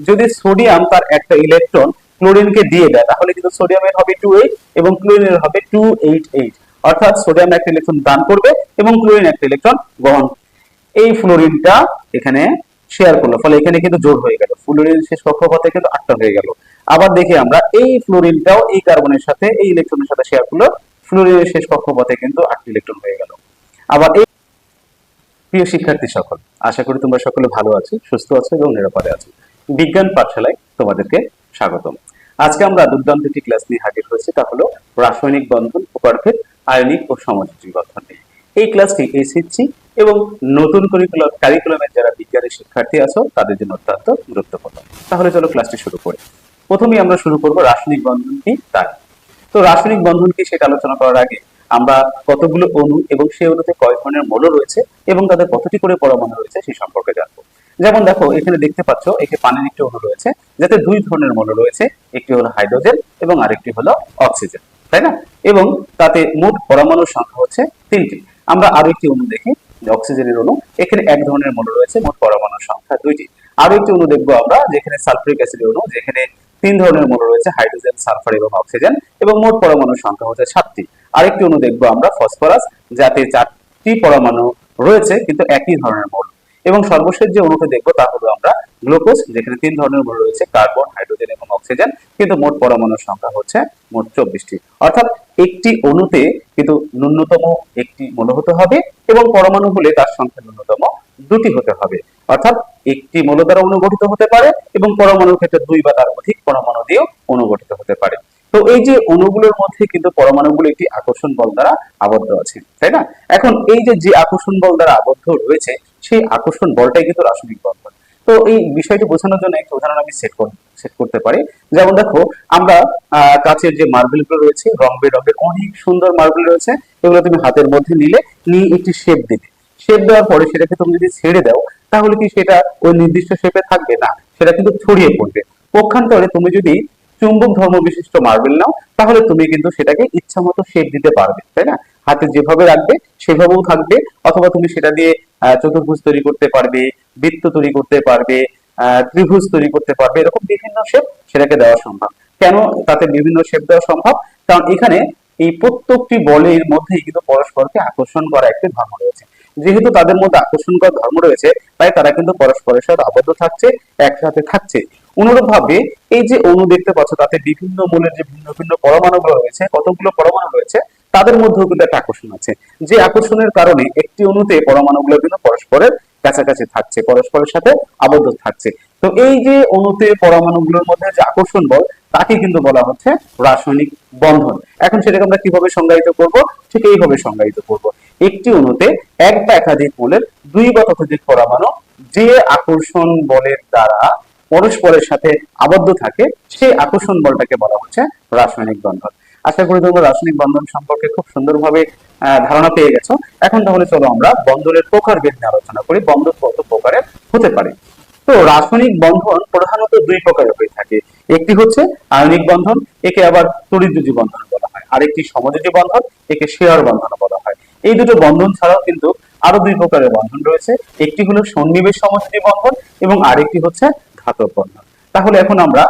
যদি সোডিয়াম তার একটা ইলেকট্রন ক্লোরিনকে দিয়ে দেয় তাহলে কিন্তু সোডিয়ামের হবে 2 8 এবং ক্লোরিনের হবে 2 8 8, অর্থাৎ সোডিয়াম একটা ইলেকট্রন দান করবে এবং ক্লোরিন একটা ইলেকট্রন গ্রহণ। এই ফ্লোরিনটা এখানে শেয়ার করলো, ফলে এখানে কিন্তু জোড় হয়ে গেল, ফ্লোরিন শেষ কক্ষপথে কিন্তু 8টা হয়ে গেল। আবার দেখি আমরা এই ফ্লোরিনটাও এই কার্বনের সাথে এই ইলেকট্রনের সাথে শেয়ার করলো, ফ্লোরিনের শেষ কক্ষপথে কিন্তু 8টি ইলেকট্রন হয়ে গেল। আবার এই প্রিয় শিক্ষার্থী সকল, আশা করি তোমরা সকলে ভালো আছো, সুস্থ আছো এবং নিরাপদে আছো। বিজ্ঞান পাঠশালায় তোমাদেরকে স্বাগতম। আজকে আমরা দুর্দান্ত একটি ক্লাস নিয়ে হাজির হয়েছি, তা হলো রাসায়নিক বন্ধন, প্রকারভেদ, আয়নিক ও সমযোজী বন্ধন নিয়ে। এই ক্লাসটি এসএসসি এবং নতুন কারিকুলামের যারা বিজ্ঞানের শিক্ষার্থী আছো তাদের জন্য অত্যন্ত গুরুত্বপূর্ণ। তাহলে চলো ক্লাসটি শুরু করি। প্রথমেই আমরা শুরু করব রাসায়নিক বন্ধন কি তাই। তো রাসায়নিক বন্ধন কি সেটা আলোচনা করার আগে আমরা কতগুলো অণু এবং সেই অণুতে কয় ধরনের মৌল রয়েছে এবং তাদের কতটি করে পরমাণু রয়েছে সেই সম্পর্কে জানবো। যেমন দেখো এখানে দেখতে পাচ্ছ এখানে পানির একটি অণু রয়েছে যাতে দুই ধরনের মৌল রয়েছে, একটি হলো হাইড্রোজেন এবং আরেকটি হলো অক্সিজেন, তাই না? এবং তাতে মোট পরমাণুর সংখ্যা হচ্ছে 3টি। আমরা আরো একটি অণু দেখি, অক্সিজেনের অণু, এখানে এক ধরনের মৌল রয়েছে, মোট পরমাণুর সংখ্যা 2টি। আরো একটি অণু দেখবো আমরা যেখানে সালফিউরিক অ্যাসিডের অণু, যেখানে 3 ধরনের মৌল রয়েছে, হাইড্রোজেন, সালফার এবং অক্সিজেন, এবং মোট পরমাণুর সংখ্যা হচ্ছে 7টি। আরেকটি অণু দেখবো আমরা ফসফরাস, যাতে 4টি পরমাণু রয়েছে কিন্তু একই ধরনের মৌল। এবং সর্বশেষ যে অণুকে দেখবো তা হলো আমরা গ্লুকোজ, যেখানে 3 ধরনের মৌল রয়েছে, কার্বন, হাইড্রোজেন এবং অক্সিজেন, কিন্তু মোট পরমাণুর সংখ্যা হচ্ছে মোট 24টি। অর্থাৎ একটি অণুতে কিন্তু ন্যূনতম একটি মৌল হতে হবে এবং পরমাণু হলে তার সংখ্যা ন্যূনতম 2টি হতে হবে। অর্থাৎ একটি মৌল দ্বারা অনুগঠিত হতে পারে এবং পরমাণুর ক্ষেত্রে 2 বা তার অধিক পরমাণু দিয়েও অনুগঠিত হতে পারে। তো এই যে অণুগুলোর মধ্যে কিন্তু পরমাণুগুলো একটি আকর্ষণ বল দ্বারা আবদ্ধ আছে, তাই না? এখন এই যে আকর্ষণ বল দ্বারা আবদ্ধ রয়েছে সেই আকর্ষণ বলটাই কিন্তু রাসায়নিক বন্ধন। তো এই বিষয়টি বোঝানোর জন্য একটি উদাহরণ আমি সেট করতে পারি। যেমন দেখো আমরা কাচের যে মার্বেল গুলো রয়েছে, রং বেরঙের অনেক সুন্দর মার্বেল রয়েছে, এগুলো তুমি হাতের মধ্যে নিয়ে একটি শেপ দিবে। শেপ দেওয়ার পরে সেটাকে তুমি যদি ছেড়ে দাও তাহলে কি সেটা ওই নির্দিষ্ট শেপে থাকবে? না, সেটা কিন্তু ছড়িয়ে পড়বে। পক্ষান্তরে তুমি যদি চুম্বক ধর্ম বিশিষ্ট মার্বেল নাও তাহলে তুমি কিন্তু সেটাকে ইচ্ছা মতো শেপ দিতে পারবে, তাই না? হাতে যেভাবে রাখবে সেভাবেও থাকবে, অথবা তুমি সেটা দিয়ে চতুর্ভুজ তৈরি করতে পারবে, বৃত্ত তৈরি করতে পারবে, ত্রিভুজ তৈরি করতে পারবে, এরকম বিভিন্ন শেপ সেটাকে দেওয়া সম্ভব। কেন তাতে বিভিন্ন শেপ দেওয়া সম্ভব? কারণ এখানে এই প্রত্যেকটি বলের মধ্যেই কিন্তু পরস্পরকে আকর্ষণ করা একটি ধর্ম রয়েছে। যেহেতু তাদের মধ্যে আকর্ষণ করার ধর্ম রয়েছে তাই তারা কিন্তু পরস্পরের সাথে আবদ্ধ থাকছে, একসাথে থাকছে। অনুরূপভাবে এই যে অণু দেখতে পাচ্ছ তাতে বিভিন্ন মৌলের যে ভিন্ন ভিন্ন পরমাণুগুলো রয়েছে, কতগুলো পরমাণু রয়েছে, তাদের মধ্যেও কিন্তু একটা আকর্ষণ আছে। যে আকর্ষণের কারণে একটি অণুতে পরমাণুগুলো কিন্তু পরস্পরের কাছাকাছি থাকছে, পরস্পরের সাথে আবদ্ধ থাকছে। তো এই যে অণুতে পরমাণুগুলোর মধ্যে যে আকর্ষণ বল তাকে কিন্তু বলা হচ্ছে রাসায়নিক বন্ধন। এখন সেটাকে আমরা কিভাবে সংজ্ঞায়িত করব? ঠিক এইভাবে সংজ্ঞায়িত করব। একটি অণুতে এক বা একাধিক মৌলের 2 বা ততোধিক পরমাণু যে আকর্ষণ বলের দ্বারা পরস্পরের সাথে আবদ্ধ থাকে সেই আকর্ষণ বলটাকে বলা হচ্ছে রাসায়নিক বন্ধন। আশা করি তোমরা রাসায়নিক বন্ধন সম্পর্কে খুব সুন্দরভাবে ধারণা পেয়ে গেছো। এখন তাহলে চলো আমরা বন্ধনের প্রকারভেদ নিয়ে আলোচনা করি, বন্ধন কত প্রকারের হতে পারে। তো রাসায়নিক বন্ধন প্রধানত 2 প্রকারের হয়ে থাকে। একটি হচ্ছে আয়নিক বন্ধন, একে আবার তড়িৎদ্যুতি বন্ধন বলা হয়। আরেকটি সমযোজী বন্ধন, একে শেয়ার বন্ধন বলা হয়। এই দুটো বন্ধন ছাড়াও কিন্তু আরো 2 প্রকারের বন্ধন রয়েছে। একটি হলো সন্নিবেশ সমযোজী বন্ধন এবং আরেকটি হচ্ছে ঘাতক বন্ধন। তাহলে এখন আমরা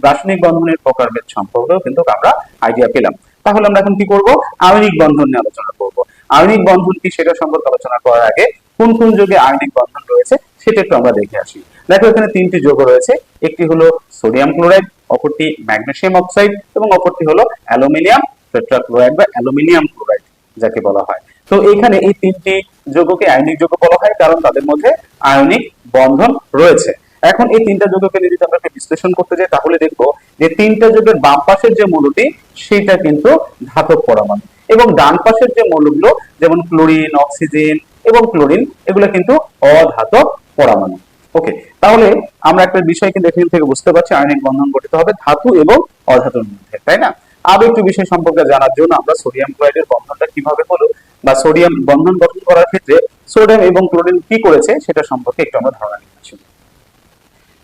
রাসায়নিক বন্ধনের প্রকারভেদ সম্পর্কেও কিন্তু আমরা আইডিয়া পেলাম। তাহলে আমরা এখন কি করব? আয়নিক বন্ধন নিয়ে আলোচনা করব। আয়নিক বন্ধন কি সেটা সম্পর্কে আলোচনা করার আগে কোন কোন যৌগে আয়নিক বন্ধন রয়েছে সেটা একটু আমরা দেখে আসি। দেখো এখানে 3টি যৌগ রয়েছে, একটি হলো সোডিয়াম ক্লোরাইড, অপরটি ম্যাগনেসিয়াম অক্সাইড এবং অপরটি হলো অ্যালুমিনিয়াম টেট্রাক্লোরাইড বা অ্যালুমিনিয়াম ক্লোরাইড যাকে বলা হয়। তো এখানে এই 3টি যৌগকে আয়নিক যৌগ বলা হয় কারণ তাদের মধ্যে আয়নিক বন্ধন রয়েছে। এখন এই 3টা যৌগকে যদি আমরা বিশ্লেষণ করতে যাই তাহলে দেখবো যে 3টা যৌগের বাম পাশের যে মৌলটি সেটা কিন্তু ধাতব পরমাণু এবং ডান পাশের যে মৌলগুলো যেমন ক্লোরিন, অক্সিজেন এবং ক্লোরিন এগুলো কিন্তু অধাতব পরমাণু। ওকে, তাহলে আমরা একটা বিষয় কিন্তু এখান থেকে বুঝতে পারছি আয়নিক বন্ধন গঠিত হবে ধাতু এবং অধাতুর মধ্যে, তাই না? আরো একটু বিষয় সম্পর্কে জানার জন্য আমরা সোডিয়াম ক্লোরাইডের বন্ধনটা কিভাবে হলো বা সোডিয়াম বন্ধন গঠন করার ক্ষেত্রে সোডিয়াম এবং ক্লোরিন কি করেছে সেটা সম্পর্কে একটু আমরা ধারণা নিতে পারি।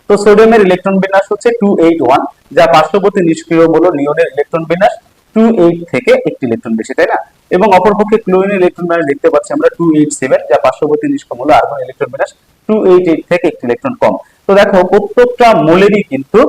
তো সোডিয়ামের ইলেকট্রন বিন্যাস হচ্ছে 281, যা পার্শ্ববর্তী নিষ্ক্রিয় মৌল নিয়নের ইলেকট্রন বিন্যাস 28 থেকে একটি ইলেকট্রন বেশি, তাই না? এবং অপরপক্ষে ক্লোরিনের ইলেকট্রন বিন্যাস দেখতে পাচ্ছি আমরা 287, যা পার্শ্ববর্তী নিষ্ক্রিয় মৌল আর্গন ইলেকট্রন বিন্যাস 288 থেকে একটি ইলেকট্রন কম। তো দেখো প্রত্যেকটা মোলেরই কিন্তু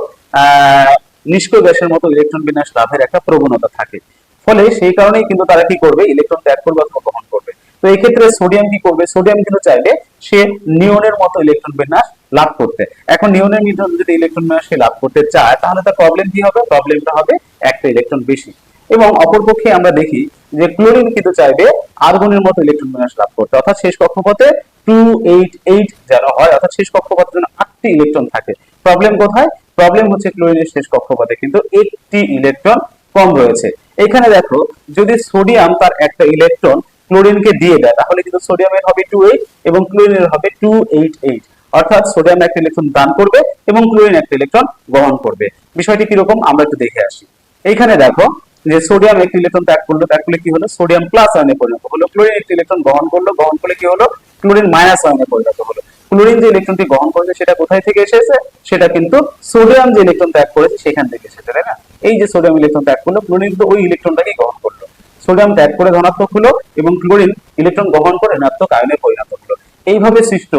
নিষ্ক্রিয় গ্যাসের মতো ইলেকট্রন বিন্যাস লাভের একটা প্রবণতা থাকে। ফলে সেই কারণেই কিন্তু তারা কি করবে, ইলেকট্রন ত্যাগ করবে অথবা গ্রহণ করবে। তো এই ক্ষেত্রে সোডিয়াম কি করবে, সোডিয়াম কিন্তু চাইবে সে নিয়নের মতো ইলেকট্রন বিন্যাস লাভ করতে। এখন নিয়নের মতো যদি ইলেকট্রন বিন্যাস সে লাভ করতে চায় তাহলে তার প্রবলেম কি হবে, প্রবলেমটা হবে একটা ইলেকট্রন বেশি। এবং অপরপক্ষে আমরা দেখি যে ক্লোরিন কিন্তু চাইবে আর্গনের মতো ইলেকট্রন বিন্যাস লাভ করতে, অর্থাৎ শেষ কক্ষপথে 288 যেন হয়, অর্থাৎ শেষ কক্ষপথে যেন 8টি ইলেকট্রন থাকে। প্রবলেম কোথায়, প্রবলেম হচ্ছে ক্লোরিনের শেষ কক্ষপথে কিন্তু একটি ইলেকট্রন কম রয়েছে। এখানে দেখো যদি সোডিয়াম তার একটা ইলেকট্রন ক্লোরিনকে দিয়ে দেয় তাহলে কিন্তু সোডিয়ামের হবে 28 এবং ক্লোরিনের হবে 288, অর্থাৎ সোডিয়াম একটা ইলেকট্রন দান করবে এবং ক্লোরিন একটা ইলেকট্রন গ্রহণ করবে। বিষয়টি কিরকম আমরা একটু দেখে আসি। এইখানে দেখো যে সোডিয়াম একটি ইলেকট্রন ত্যাগ করলে কি হলো, সোডিয়াম প্লাস আয়নে পরিণত হলো। ক্লোরিন একটি ইলেকট্রন গ্রহণ করলে কি হলো, ক্লোরিন মাইনাস আয়নে পরিণত হলো। ক্লোরিন যে ইলেকট্রনটি গ্রহণ করেছে সেটা কোথায় থেকে এসেছে, সেটা কিন্তু সোডিয়াম যে ইলেকট্রন ত্যাগ করেছে সেখান থেকে এসেছে, তাই না? এই যে সোডিয়াম ইলেকট্রন ত্যাগ করলো, ক্লোরিন কিন্তু ওই ইলেকট্রনটাকে গ্রহণ করলো। সোডিয়াম ত্যাগ করে ধনাত্মক হলো এবং ক্লোরিন ইলেকট্রন গ্রহণ করে ঋণাত্মক আয়নে পরিণত হলো। এইভাবে সৃষ্ট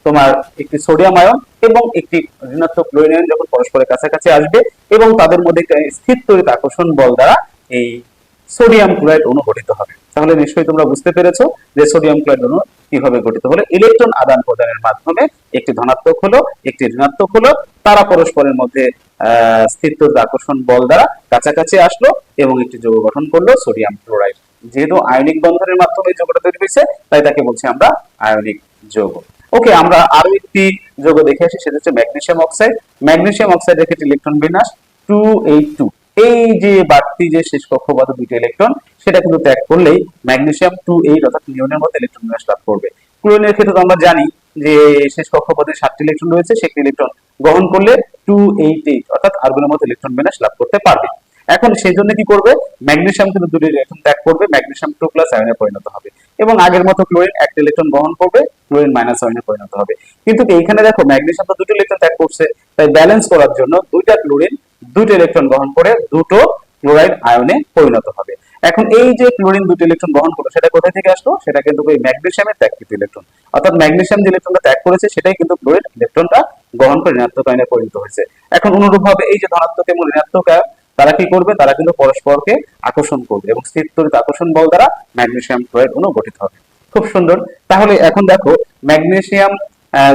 তোমার একটি সোডিয়াম আয়ন এবং একটি ঋণাত্মক ক্লোরিন আয়ন যখন পরস্পরের কাছাকাছি আসবে এবং তাদের মধ্যে স্থির তড়িৎ আকর্ষণ বল দ্বারা এই সোডিয়াম ক্লোরাইড অণু গঠিত হবে। তাহলে নিশ্চয়ই তোমরা বুঝতে পেরেছো যে সোডিয়াম ক্লোরাইড অণু কিভাবে গঠিত হলো। ইলেকট্রন আদান প্রদানের মাধ্যমে একটি ধনাত্মক হলো একটি ঋণাত্মক হলো, তারা পরস্পরের মধ্যে স্থির তড়িৎ আকর্ষণ বল দ্বারা কাছাকাছি আসলো এবং একটি যৌগ গঠন করলো সোডিয়াম ক্লোরাইড। যেহেতু আয়নিক বন্ধনের মাধ্যমে এই যৌগটা তৈরি হয়েছে তাই তাকে বলছি আমরা আয়নিক যৌগ। ওকে, আমরা আরো একটি যৌগ দেখে আসি, সেটা হচ্ছে ম্যাগনেসিয়াম অক্সাইড। ম্যাগনেসিয়াম অক্সাইডের ক্ষেত্রে ইলেকট্রন বিন্যাস 282। এই যে বাড়তি যে শেষ কক্ষপথে দুইটা ইলেকট্রন সেটা কিন্তু ত্যাগ করলেই ম্যাগনেসিয়াম 28 অর্থাৎ নিয়নের মতো ইলেকট্রন বিন্যাস লাভ করবে। ক্লোরিনের ক্ষেত্রে তো আমরা জানি যে শেষ কক্ষপথে 7টি ইলেকট্রন রয়েছে, সেটি ইলেকট্রন গ্রহণ করলে 288 অর্থাৎ আর্গনের মতো ইলেকট্রন বিন্যাস লাভ করতে পারবে। এখন সেই জন্য কি করবে, ম্যাগনেসিয়াম কিন্তু দুটি ইলেকট্রন ত্যাগ করবে, ম্যাগনেসিয়াম 2+ আয়নে পরিণত হবে এবং আগের মতো ক্লোরিন একটা ইলেকট্রন গ্রহণ করবে, ক্লোরিন মাইনাস আয়নে পরিণত হবে। কিন্তু এইখানে দেখো ম্যাগনেসিয়াম তো দুটো ইলেকট্রন ত্যাগ করছে, তাই ব্যালেন্স করার জন্য দুইটা ক্লোরিন দুটো ইলেকট্রন গ্রহণ করে দুটো ক্লোরাইড আয়নে পরিণত হবে। এখন এই যে ক্লোরিন দুটো ইলেকট্রন গ্রহণ করলো সেটা কোথা থেকে আসলো, সেটা কিন্তু ওই ম্যাগনেসিয়ামের ত্যাগকৃত ইলেকট্রন, অর্থাৎ ম্যাগনেসিয়াম যে ইলেকট্রনটা ত্যাগ করেছে সেটাই কিন্তু ক্লোরিন ইলেকট্রনটা গ্রহণ করে ঋণাত্মক আয়নে পরিণত হয়েছে। এখন অনুরূপভাবে এই যে ধনাত্মক এবং ঋণাত্মক আয়ন তারা কি করবে, তারা কিন্তু পরস্পরকে আকর্ষণ করবে এবং স্থির তড়িৎ আকর্ষণ বল দ্বারা ম্যাগনেসিয়াম ক্লোরাইড অণু গঠিত হবে। খুব সুন্দর। তাহলে এখন দেখো ম্যাগনেসিয়াম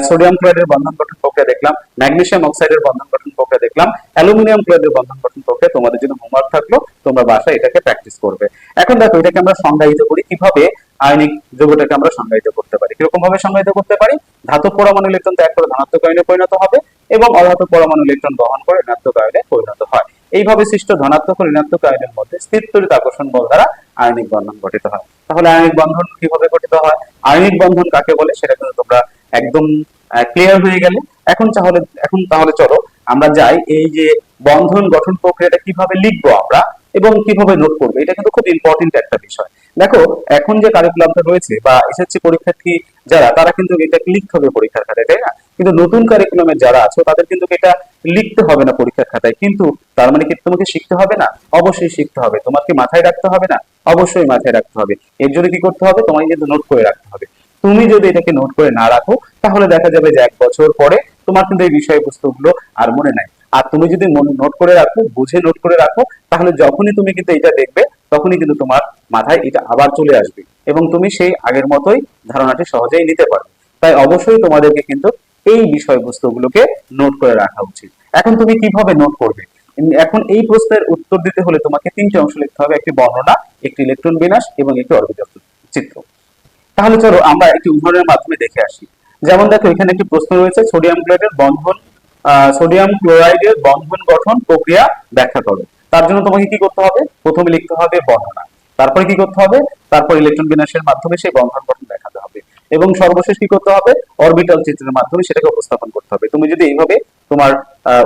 সোডিয়াম ক্লোরাইডের বন্ধন গঠন প্রক্রিয়া দেখলাম, ম্যাগনেসিয়াম অক্সাইডের বন্ধন গঠন প্রক্রিয়া দেখলাম, অ্যালুমিনিয়াম ক্লোরাইডের বন্ধন গঠন প্রক্রিয়া তোমাদের জন্য হোমওয়ার্ক থাকলো, তোমরা বাসায় এটাকে প্র্যাকটিস করবে। এখন দেখো এটাকে আমরা সংজ্ঞায়িত করি, কিভাবে আয়নিক যৌগটাকে আমরা সংজ্ঞায়িত করতে পারি। কিরকম ভাবে সংজ্ঞায়িত করতে পারি, ধাতব পরমাণু ইলেকট্রন ত্যাগ করে ধনাত্মক আয়নে পরিণত হবে এবং অধাতব পরমাণু ইলেকট্রন গ্রহণ করে ঋণাত্মক আয়নে পরিণত হয়। এইভাবে সৃষ্ট ধনাত্মক ও ঋণাত্মক আয়নের মধ্যে স্থির তড়িৎ আকর্ষণ বল দ্বারা আয়নিক বন্ধন গঠিত হয়। তাহলে আয়নিক বন্ধন কিভাবে গঠিত হয়, আয়নিক বন্ধন কাকে বলে সেটা কিন্তু তোমরা একদম ক্লিয়ার হয়ে গেলে। এখন তাহলে চলো আমরা যাই এই যে বন্ধন গঠন প্রক্রিয়াটা কিভাবে লিখবো আমরা এবং কিভাবে নোট করবো, এটা কিন্তু খুব ইম্পর্টেন্ট একটা বিষয়। দেখো এখন যে কারিকুলামটা রয়েছে বা এসএসসি পরীক্ষার্থী যারা, তারা কিন্তু এটা লিখতে হবে পরীক্ষার খাতায়, তাই না? কিন্তু নতুন কারিকুলামে যারা আছো তাদের কিন্তু এটা লিখতে হবে না পরীক্ষার খাতায়, কিন্তু তার মানে কি তোমাকে শিখতে হবে না? অবশ্যই শিখতে হবে। তোমাকে মাথায় রাখতে হবে না? অবশ্যই মাথায় রাখতে হবে। এর জন্য কি করতে হবে, তোমাকে কিন্তু নোট করে রাখতে হবে। তুমি যদি এটাকে নোট করে না রাখো তাহলে দেখা যাবে যে 1 বছর পরে তোমার কিন্তু এই বিষয়বস্তুগুলো আর মনে নাই। আর তুমি যদি নোট করে রাখো, বুঝে নোট করে রাখো, তাহলে যখনই তুমি কিন্তু এটা দেখবে তখনই কিন্তু তোমার মাথায় এটা আবার চলে আসবে এবং তুমি সেই আগের মতোই ধারণাটি সহজেই নিতে পারবে। তাই অবশ্যই তোমাদেরকে কিন্তু এই বিষয়বস্তুগুলোকে নোট করে রাখা উচিত। এখন তুমি কিভাবে নোট করবে, এখন এই প্রশ্নের উত্তর দিতে হলে তোমাকে 3টে অংশ লিখতে হবে, একটি বর্ণনা, একটি ইলেকট্রন বিন্যাস এবং একটি অরবিটাল চিত্র। তাহলে চলো আমরা একটি উদাহরণের মাধ্যমে দেখে আসি। যেমন দেখো এখানে একটি প্রশ্ন রয়েছে, সোডিয়াম ক্লোরাইডের বন্ধন গঠন প্রক্রিয়া ব্যাখ্যা করো। তার জন্য তোমাকে কি করতে হবে, প্রথমে লিখতে হবে বর্ণনা, তারপরে কি করতে হবে, তারপর ইলেকট্রন বিন্যাসের মাধ্যমে সেই বন্ধন গঠন দেখাতে হবে এবং সর্বশেষ কি করতে হবে, অরবিটাল চিত্রের মাধ্যমে সেটাকে উপস্থাপন করতে হবে। তুমি যদি এইভাবে তোমার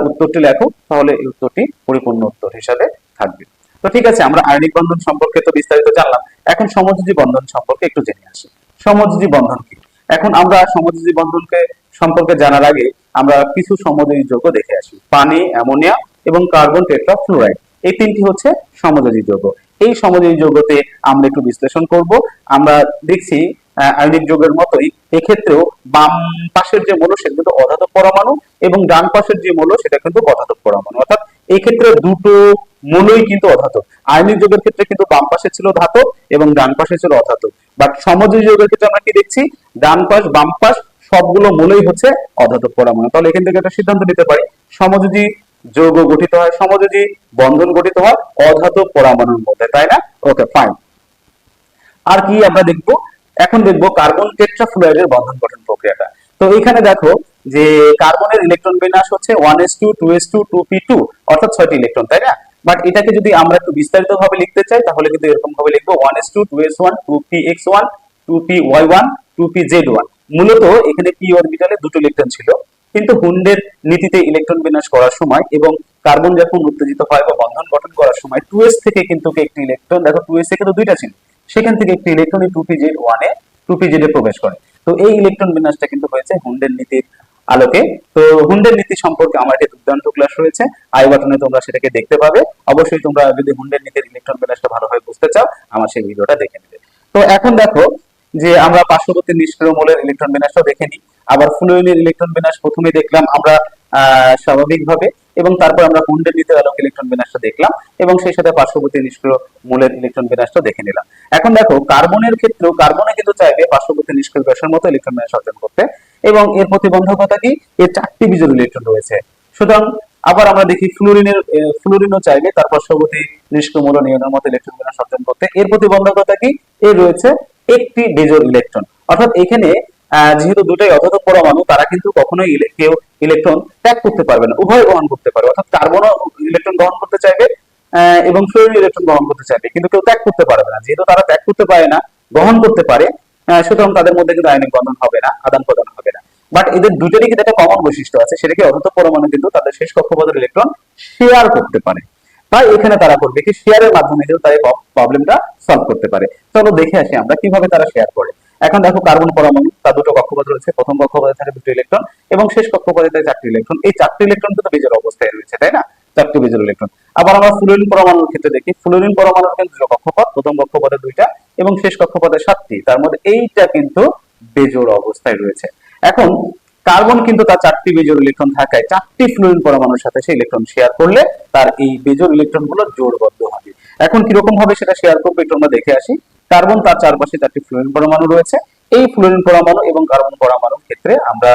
উত্তরটি লেখো তাহলে এই উত্তরটি পরিপূর্ণ উত্তর হিসাবে থাকবে। তো ঠিক আছে, আমরা আয়নিক বন্ধন সম্পর্কে তো বিস্তারিত জানলাম, এখন সমযোজী বন্ধন সম্পর্কে একটু জেনে আসি। সমযোজী বন্ধন কি? এখন আমরা সমযোজী বন্ধনকে সম্পর্কে জানার আগে আমরা কিছু সমযোজী যৌগ দেখে আসি। পানি, অ্যামোনিয়া এবং কার্বন টেট্রাফ্লুরাইড, এই 3টি হচ্ছে সমযোজী যৌগ। এই সমযোজী যৌগতে আমরা একটু বিশ্লেষণ করব। আমরা দেখছি আয়নিক যৌগের মতোই এক্ষেত্রেও বাম পাশের যে মৌল সেটা কিন্তু অধাতব পরমাণু এবং ডান পাশের যে মৌল সেটা কিন্তু অধাতব পরমাণু, অর্থাৎ এই ক্ষেত্রে দুটো মৌলই কিন্তু অধাতব। আয়নিক যৌগের ক্ষেত্রে কিন্তু বাম পাশে ছিল ধাতব এবং ডান পাশে ছিল অধাতব, বাট সমযোজী যৌগের ক্ষেত্রে আমরা কি দেখছি, ডান পাশ বাম পাশ সবগুলো মৌলই হচ্ছে অধাতব পরমাণু। তাহলে এখান থেকে একটা সিদ্ধান্ত নিতে পারি সমযোজী যৌগ গঠিত হয়, সমযোজী বন্ধন গঠিত হয় অধাতব পরমাণুর মধ্যে, তাই না? ওকে, ফাইন। আর কি আমরা দেখব, এখন দেখব কার্বন টেট্রাফ্লুরাইডের বন্ধন গঠন প্রক্রিয়াটা। তো এখানে দেখো যে কার্বনের ইলেকট্রন বিন্যাস হচ্ছে 1s2 2s2 2p2 অর্থাৎ 6টি ইলেকট্রন, তাই না? বাট এটাকে যদি আমরা একটু বিস্তারিত ভাবে লিখতে চাই তাহলে কিন্তু এরকম ভাবে লিখবো 1s2 2s1 2px1 2py1 2pz1। মূলত এখানে p অরবিটালে দুটো ইলেকট্রন ছিল, কিন্তু হুন্ডের নীতিতে ইলেকট্রন বিন্যাস করার সময় এবং কার্বন যখন উত্তেজিত হয় বা বন্ধন গঠন করার সময় 2s থেকে কিন্তু একটি ইলেকট্রন, দেখো 2s থেকে তো দুইটা ছিল, সেখান থেকে একটি ইলেকট্রন 2pz1 এ 2pz এ প্রবেশ করে। তো এই ইলেকট্রন বিন্যাসটা কিন্তু হয়েছে হুন্ডের নীতির আলোকে। তো হুন্ডের নীতি সম্পর্কে আমার একটা দুর্দান্ত ক্লাস রয়েছে, আই বাটনে তোমরা সেটাকে দেখতে পাবে। অবশ্যই তোমরা যদি হুন্ডের নীতির ইলেকট্রন বিন্যাসটা ভালোভাবে বুঝতে চাও আমার সেই ভিডিওটা দেখে নেবে। তো এখন দেখো যে আমরা পার্শ্ববর্তী নিষ্ক্রিয় মৌলের ইলেকট্রন বিন্যাসটাও দেখে নিই। আবার ফ্লুরিনের ইলেকট্রন বিন্যাস প্রথমে দেখলাম আমরা স্বাভাবিকভাবে, এবং তারপর আমরা হুন্ডের নীতির আলোকে ইলেকট্রন বিন্যাসটা দেখলাম এবং সেই সাথে পার্শ্ববর্তী নিষ্ক্রিয় মৌলের ইলেকট্রন বিন্যাসটা দেখে নিলাম। এখন দেখো কার্বনের ক্ষেত্রেও কার্বনে কিন্তু চাইবে পার্শ্ববর্তী নিষ্ক্রিয় গ্যাসের মতো ইলেকট্রন বিন্যাস অর্জন করতে, এবং এর প্রতিবন্ধকতা কি, এর 4টি বিজোড় ইলেকট্রন রয়েছে। সুতরাং আবার আমরা দেখি ফ্লুরিনও চাইবে তার পার্শ্ববর্তী নিষ্ক্রিয় মৌল নিয়নের মতো ইলেকট্রন বিন্যাস অর্জন করতে, এর প্রতিবন্ধকতা কি, এর রয়েছে একটি বেজোড় ইলেকট্রন। অর্থাৎ এখানে যেহেতু দুটাই অধাতব পরমাণু তারা কিন্তু কখনোই কেউ ইলেকট্রন ত্যাগ করতে পারবে না, উভয় গ্রহণ করতে পারবে। অর্থাৎ কার্বনও ইলেকট্রন গ্রহণ করতে চাইবে এবং ফ্লুরিন ইলেকট্রন গ্রহণ করতে চাইবে, কিন্তু কেউ ত্যাগ করতে পারবে না। যেহেতু তারা ত্যাগ করতে পারে না, গ্রহণ করতে পারে, সুতরাং তাদের মধ্যে কিন্তু আয়নিক বন্ধন হবে না, আদান প্রদান হবে না। বাট এদের দুটোরই কিন্তু একটা কমন বৈশিষ্ট্য আছে, সেটা কি অধাতব পরমাণু কিন্তু তাদের শেষ কক্ষপথের ইলেকট্রন শেয়ার করতে পারে। তাই এখানে তারা করবে কি, শেয়ারের মাধ্যমে কিন্তু তারা প্রবলেমটা সলভ করতে পারে। চলো দেখে আসি আমরা কিভাবে তারা শেয়ার করে। এখন দেখো কার্বন পরমাণু তার দুটো কক্ষপথ রয়েছে, প্রথম কক্ষপথে থাকে দুটো ইলেকট্রন এবং শেষ কক্ষপথে থাকে 4টি ইলেকট্রন। এই 4টি ইলেকট্রন কিন্তু বেজোড় অবস্থায় রয়েছে, তাই না? 4টি বেজোড় ইলেকট্রন। আবার আমরা ফ্লুরিন পরমাণুর ক্ষেত্রে দেখি, ফ্লুরিন পরমাণুর কিন্তু দুটো কক্ষপথ, প্রথম কক্ষপথে 2টা এবং শেষ কক্ষপথে 7টি, তার মধ্যে এইটা কিন্তু বেজোড় অবস্থায় রয়েছে। এখন কার্বন কিন্তু তার 4টি বেজোড় ইলেকট্রন থাকায় 4টি ফ্লুরিন পরমাণুর সাথে সেই ইলেকট্রন শেয়ার করলে তার এই বেজোড় ইলেকট্রন গুলো জোড়বদ্ধ হবে। এখন কিরকম ভাবে সেটা শেয়ার করবে একটু আমরা দেখে আসি। কার্বন তার চারপাশে 4টি ফ্লুরিন পরমাণু রয়েছে, এই ফ্লুরিন পরমাণু এবং কার্বন পরমাণুর ক্ষেত্রে আমরা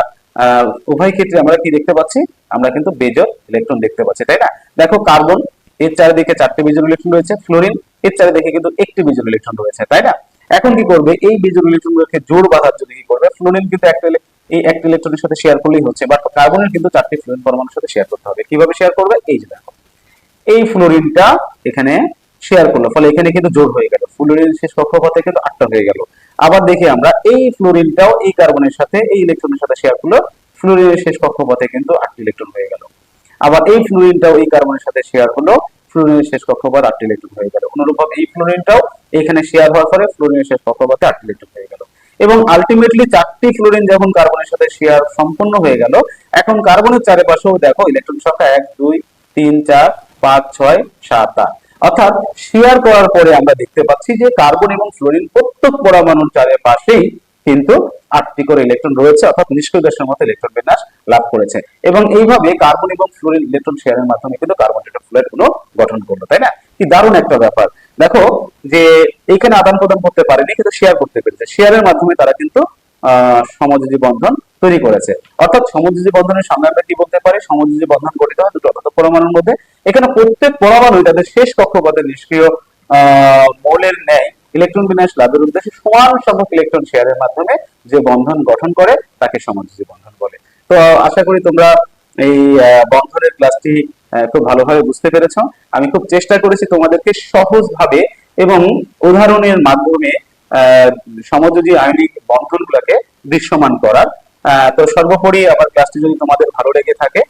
উভয় ক্ষেত্রে আমরা কি দেখতে পাচ্ছি, আমরা কিন্তু বেজোড় ইলেকট্রন দেখতে পাচ্ছি, তাই না? দেখো কার্বন এর চারিদিকে 4টি বেজোড় ইলেকট্রন রয়েছে, ফ্লুরিন এর চারিদিকে কিন্তু একটি বেজোড় ইলেকট্রন রয়েছে, তাই না? এখন কি করবে, এই বেজোড় ইলেকট্রনগুলোকে জোড় বাঁধার জন্য কি করবে, ফ্লুরিন কিন্তু এই একটা ইলেকট্রনের সাথে শেয়ার করলেই হচ্ছে, বাট কার্বনের কিন্তু 4টি ফ্লুরিন পরমাণুর সাথে শেয়ার করতে হবে। কিভাবে শেয়ার করবে, এই যে দেখো এই ফ্লুরিনটা এখানে শেয়ার করলো, ফলে এখানে কিন্তু জোড় হয়ে গেল, ফ্লুরিন শেষ কক্ষপথে কিন্তু 8টা হয়ে গেল। আবার দেখি আমরা এই ফ্লুরিনটাও এই কার্বনের সাথে এই ইলেকট্রনের সাথে শেয়ার করলো, ফ্লুরিনের শেষ কক্ষপথে কিন্তু 8টি ইলেকট্রন হয়ে গেল। আবার এই ফ্লুরিনটাও এই কার্বনের সাথে শেয়ার হলো, ফ্লুরিনের শেষ কক্ষপথ 8টি ইলেকট্রন হয়ে গেল। অনুরূপভাবে এই ফ্লুরিনটাও এখানে শেয়ার হওয়ার পরে ফ্লুরিনের শেষ কক্ষপথে 8টি ইলেকট্রন হয়ে গেল। এবং আলটিমেটলি 4টি ফ্লুরিন যখন কার্বনের সাথে শেয়ার সম্পূর্ণ হয়ে গেল, এখন কার্বনের চারপাশেও দেখো ইলেকট্রন সংখ্যা 1 2 3 4 5 6 7 8, অর্থাৎ শেয়ার করার পরে আমরা দেখতে পাচ্ছি যে কার্বন এবং ফ্লুরিন প্রত্যেক পরমাণুর চারপাশেই কিন্তু 8টি করে ইলেকট্রন রয়েছে, অর্থাৎ নিষ্ক্রিয় গ্যাসের মতো ইলেকট্রন বিন্যাস লাভ করেছে। এবং এইভাবে কার্বন এবং ফ্লুরিন ইলেকট্রন শেয়ারের মাধ্যমে কিন্তু কার্বন টেট্রাফ্লুরাইড গুলো গঠন করলো, তাই না? কি দারুণ একটা ব্যাপার। দেখো যে এখানে আদান প্রদান করতে পারেনি, কিন্তু শেয়ার করতে পেরেছে, শেয়ারের মাধ্যমে তারা কিন্তু সমযোজী বন্ধন তৈরি করেছে। অর্থাৎ সমযোজী বন্ধনের সামনে আমরা কি বলতে পারি, সমযোজী বন্ধন গঠিত হয় দুটো অধাতব পরমাণুর মধ্যে। এখানে প্রত্যেক পরমাণু তাদের শেষ কক্ষপথে নিষ্ক্রিয় মৌলের ন্যায় ইলেকট্রন বিন্যাস লাভের উদ্দেশ্যে সমান সংখ্যক ইলেকট্রন শেয়ারের মাধ্যমে যে বন্ধন গঠন করে তাকে সমযোজী বন্ধন বলে। তো আশা করি তোমরা এই বন্ধনের ক্লাসটি খুব ভালোভাবে বুঝতে পেরেছো। আমি খুব চেষ্টা করেছি তোমাদেরকে সহজভাবে এবং উদাহরণের মাধ্যমে সমযোজী আয়নিক বন্ধনগুলোকে দৃশ্যমান করার। তো সর্বোপরি আমার ক্লাসটি যদি তোমাদের ভালো লেগে থাকে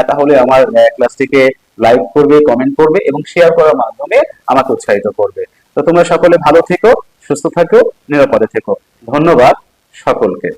তাহলে আমার ক্লাসটিকে লাইক করবে, কমেন্ট করবে এবং শেয়ার করার মাধ্যমে আমাকে উৎসাহিত করবে। তো তোমরা সকলে ভালো থেকো, সুস্থ থাকো, নিরাপদে থেকো। ধন্যবাদ সকলকে।